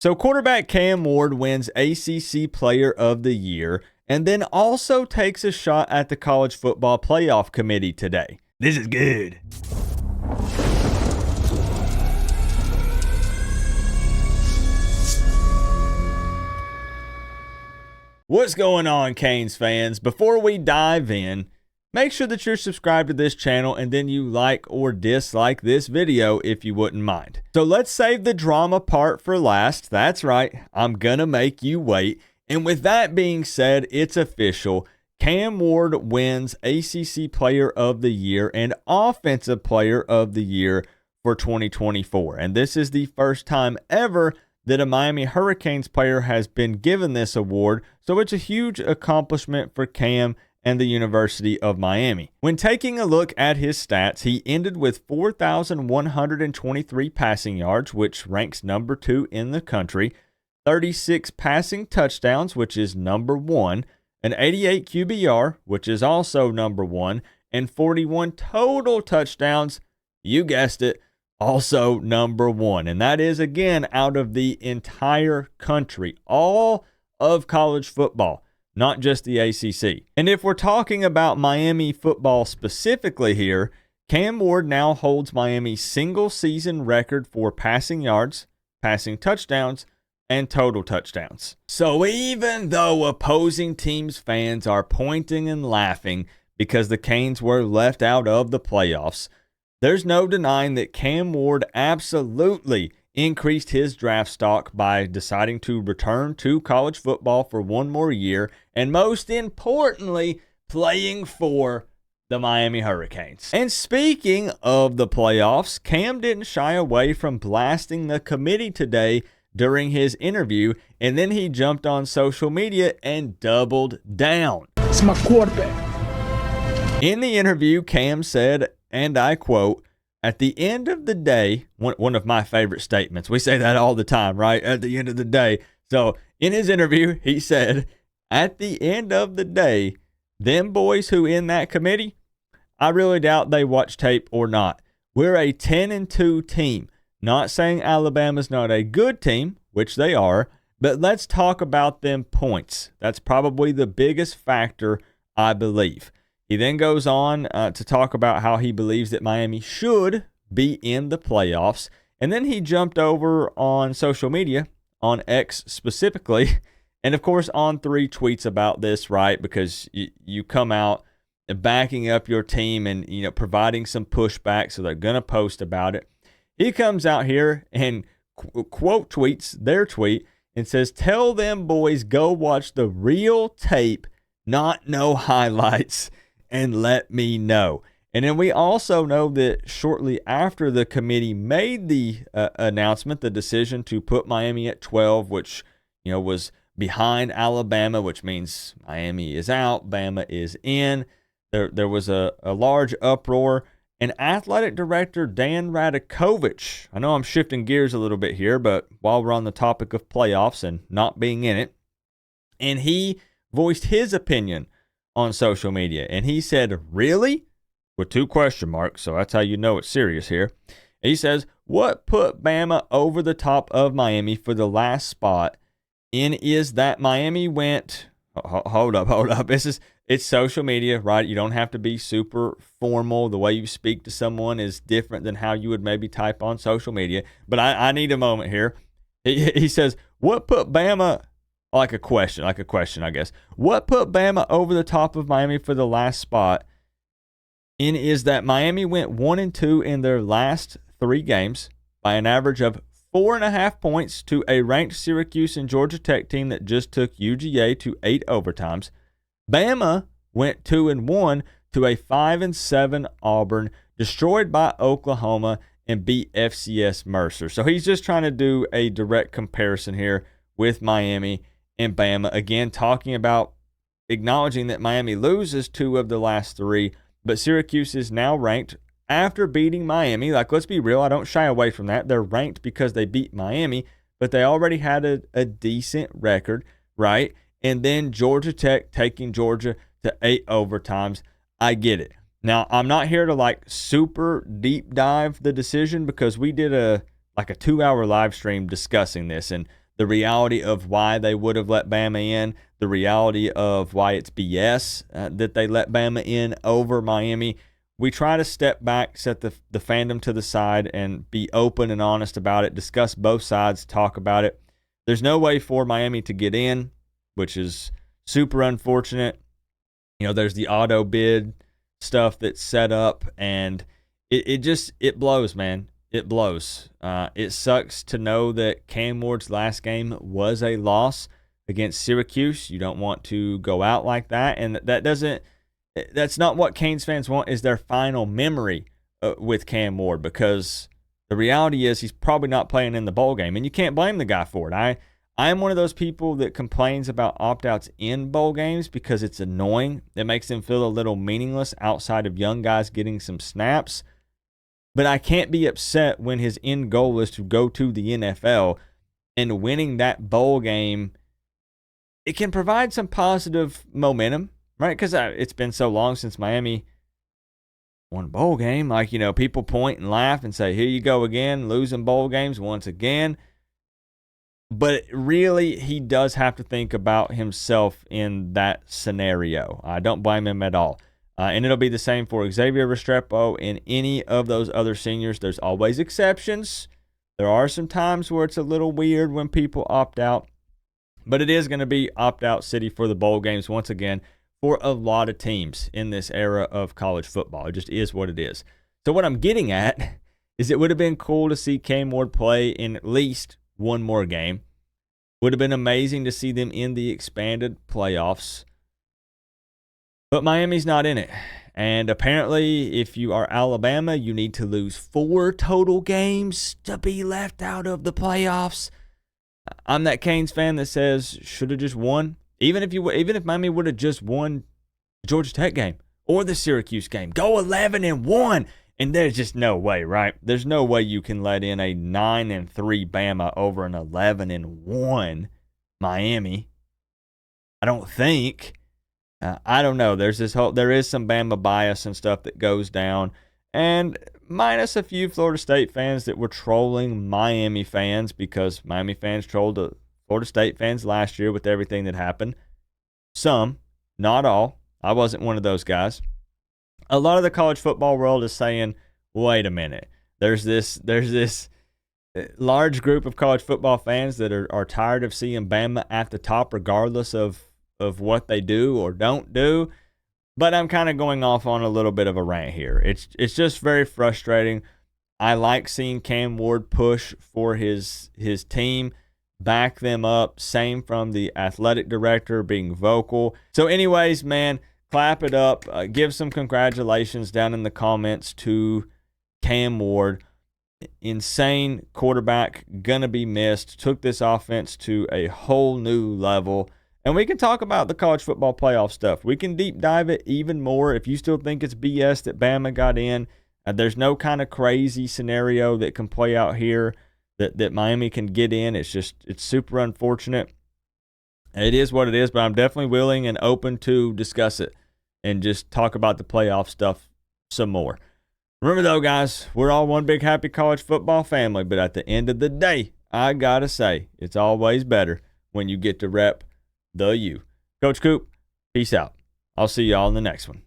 So quarterback Cam Ward wins ACC Player of the Year and then also takes a shot at the College Football Playoff Committee today. This is good. What's going on, Canes fans? Before we dive in, make sure that you're subscribed to this channel and then you like or dislike this video if you wouldn't mind. So let's save the drama part for last. That's right, I'm gonna make you wait. And with that being said, it's official. Cam Ward wins ACC Player of the Year and Offensive Player of the Year for 2024. And this is the first time ever that a Miami Hurricanes player has been given this award, so it's a huge accomplishment for Cam and the University of Miami. When taking a look at his stats, he ended with 4,123 passing yards, which ranks number 2 in the country, 36 passing touchdowns, which is number 1, an 88 QBR, which is also number 1, and 41 total touchdowns, you guessed it, also number 1. And that is, again, out of the entire country, all of college football, not just the ACC. And if we're talking about Miami football specifically here, Cam Ward now holds Miami's single season record for passing yards, passing touchdowns, and total touchdowns. So even though opposing teams' fans are pointing and laughing because the Canes were left out of the playoffs, there's no denying that Cam Ward absolutely increased his draft stock by deciding to return to college football for one more year, and most importantly, playing for the Miami Hurricanes. And speaking of the playoffs, Cam didn't shy away from blasting the committee today during his interview, and then he jumped on social media and doubled down. It's my quarterback. In the interview, Cam said, and I quote, "At the end of the day," one of my favorite statements. We say that all the time, right? At the end of the day. So in his interview, he said, "At the end of the day, them boys who in that committee, I really doubt they watch tape or not. We're a 10-2 team. Not saying Alabama's not a good team, which they are, but let's talk about them points. That's probably the biggest factor, I believe." He then goes on to talk about how he believes that Miami should be in the playoffs. And then he jumped over on social media, on X specifically, and of course on 3 tweets about this, right? Because you come out backing up your team and, providing some pushback, so they're going to post about it. He comes out here and quote tweets their tweet and says, "Tell them boys go watch the real tape, not no highlights, and let me know." And then we also know that shortly after the committee made the announcement, the decision to put Miami at 12, which was behind Alabama, which means Miami is out, Bama is in. There was a large uproar. And athletic director Dan Radakovich, I know I'm shifting gears a little bit here, but while we're on the topic of playoffs and not being in it, and he voiced his opinion on social media, and he said, "Really?" with 2 question marks, so that's how you know it's serious here. He says, "What put Bama over the top of Miami for the last spot is that Miami went..." Hold up. It's social media, right? You don't have to be super formal. The way you speak to someone is different than how you would maybe type on social media. But I need a moment here. He says, "What put Bama..." Like a question, I guess. "What put Bama over the top of Miami for the last spot is that Miami went 1-2 in their last 3 games by an average of 4.5 points to a ranked Syracuse and Georgia Tech team that just took UGA to 8 overtimes. Bama went 2-1 to a 5-7 Auburn, destroyed by Oklahoma, and beat FCS Mercer." So he's just trying to do a direct comparison here with Miami and Bama. Again, talking about acknowledging that Miami loses 2 of the last 3, but Syracuse is now ranked after beating Miami. Like, let's be real, I don't shy away from that. They're ranked because they beat Miami, but they already had a decent record, right? And then Georgia Tech taking Georgia to 8 overtimes. I get it. Now, I'm not here to super deep dive the decision because we did a 2-hour live stream discussing this, and the reality of why they would have let Bama in, the reality of why it's BS that they let Bama in over Miami. We try to step back, set the fandom to the side, and be open and honest about it, discuss both sides, talk about it. There's no way for Miami to get in, which is super unfortunate. There's the auto bid stuff that's set up, and it blows, man. It blows. It sucks to know that Cam Ward's last game was a loss against Syracuse. You don't want to go out like that, and that's not what Canes fans want, is their final memory with Cam Ward, because the reality is he's probably not playing in the bowl game, and you can't blame the guy for it. I am one of those people that complains about opt-outs in bowl games because it's annoying. It makes them feel a little meaningless outside of young guys getting some snaps. But I can't be upset when his end goal is to go to the NFL, and winning that bowl game, it can provide some positive momentum, right? Because it's been so long since Miami won a bowl game. People point and laugh and say, here you go again, losing bowl games once again. But really, he does have to think about himself in that scenario. I don't blame him at all. And it'll be the same for Xavier Restrepo and any of those other seniors. There's always exceptions. There are some times where it's a little weird when people opt out. But it is going to be opt-out city for the bowl games once again for a lot of teams in this era of college football. It just is what it is. So what I'm getting at is it would have been cool to see Cam Ward play in at least one more game. Would have been amazing to see them in the expanded playoffs. But Miami's not in it. And apparently, if you are Alabama, you need to lose 4 total games to be left out of the playoffs. I'm that Canes fan that says should have just won. Even if Miami would have just won the Georgia Tech game or the Syracuse game, go 11-1. And there's just no way, right? There's no way you can let in a 9-3 Bama over an 11-1 Miami. I don't think. I don't know. There is some Bama bias and stuff that goes down, and minus a few Florida State fans that were trolling Miami fans because Miami fans trolled the Florida State fans last year with everything that happened. Some, not all. I wasn't one of those guys. A lot of the college football world is saying, wait a minute. There's this large group of college football fans that are tired of seeing Bama at the top regardless of what they do or don't do. But I'm kind of going off on a little bit of a rant here. It's just very frustrating. I like seeing Cam Ward push for his team, back them up. Same from the athletic director being vocal. So anyways, man, clap it up. Give some congratulations down in the comments to Cam Ward. Insane quarterback, gonna be missed. Took this offense to a whole new level. And we can talk about the college football playoff stuff. We can deep dive it even more. If you still think it's BS that Bama got in, there's no kind of crazy scenario that can play out here that Miami can get in. It's super unfortunate. It is what it is, but I'm definitely willing and open to discuss it and just talk about the playoff stuff some more. Remember, though, guys, we're all one big happy college football family, but at the end of the day, I got to say, it's always better when you get to rep the U. Coach Coop, peace out. I'll see y'all in the next one.